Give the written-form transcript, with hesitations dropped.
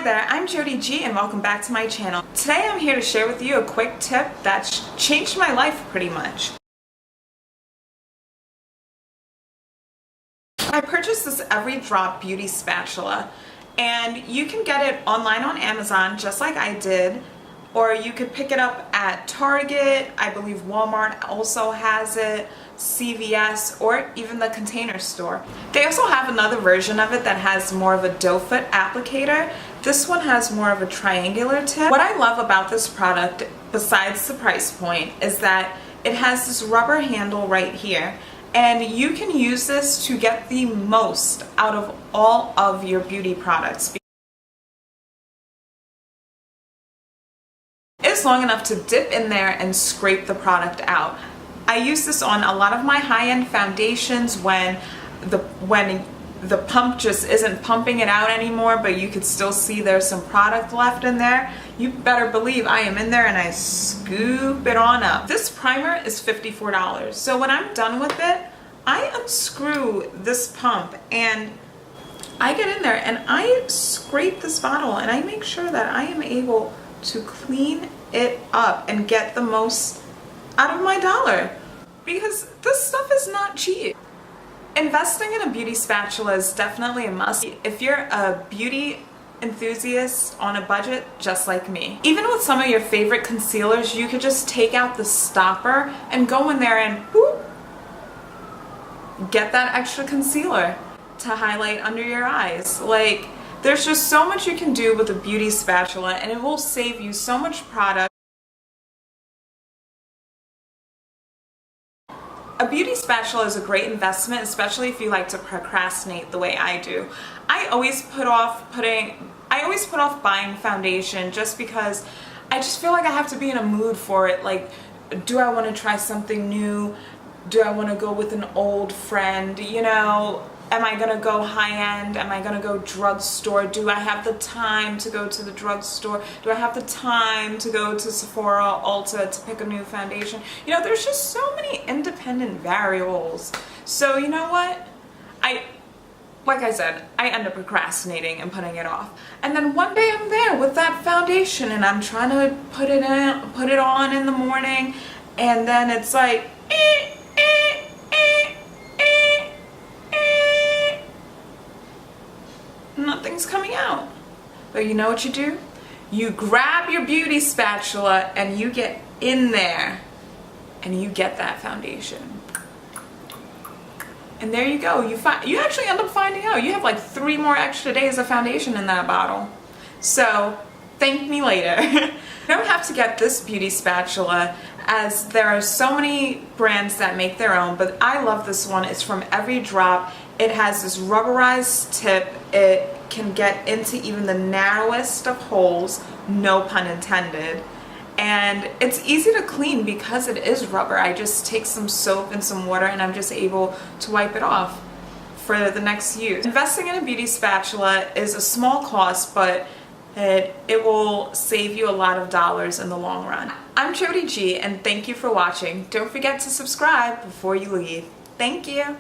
there, I'm Jodi G and welcome back to my channel. Today I'm here to share with you a quick tip that's changed my life pretty much. I purchased this Every Drop beauty spatula and you can get it online on Amazon just like I did, or you could pick it up at Target. I believe Walmart also has it, CVS, or even the Container Store. They also have another version of it that has more of a doe foot applicator. This one has more of a triangular tip. What I love about this product, besides the price point, is that it has this rubber handle right here, and you can use this to get the most out of all of your beauty products. It's long enough to dip in there and scrape the product out. I use this on a lot of my high-end foundations when the pump just isn't pumping it out anymore, but you could still see there's some product left in there. You better believe I am in there and I scoop it on up. This primer is $54. So when I'm done with it, I unscrew this pump and I get in there and I scrape this bottle and I make sure that I am able to clean it up and get the most out of my dollar, because this stuff is not cheap. Investing in a beauty spatula is definitely a must if you're a beauty enthusiast on a budget just like me. Even with some of your favorite concealers, you could just take out the stopper and go in there and whoop, get that extra concealer to highlight under your eyes. Like, there's just so much you can do with a beauty spatula and it will save you so much product. A beauty spatula is a great investment, especially if you like to procrastinate the way I do. I always put off buying foundation just because I just feel like I have to be in a mood for it. Like, do I want to try something new? Do I want to go with an old friend? You know, am I gonna go high-end? Am I gonna go drugstore? Do I have the time to go to the drugstore? Do I have the time to go to Sephora, Ulta to pick a new foundation? You know, there's just so many independent variables. So you know what? Like I said, I end up procrastinating and putting it off. And then one day I'm there with that foundation and I'm trying to put it on in the morning, and then it's like, nothing's coming out. But you know what you do? You grab your beauty spatula and you get in there and you get that foundation. And there you go. You actually end up finding out you have like 3 more extra days of foundation in that bottle. So thank me later. You don't have to get this beauty spatula, as there are so many brands that make their own, but I love this one. It's from Every Drop. It has this rubberized tip. It can get into even the narrowest of holes, no pun intended. And it's easy to clean because it is rubber. I just take some soap and some water and I'm just able to wipe it off for the next use. Investing in a beauty spatula is a small cost, but it will save you a lot of dollars in the long run. I'm Jodi G and thank you for watching. Don't forget to subscribe before you leave. Thank you.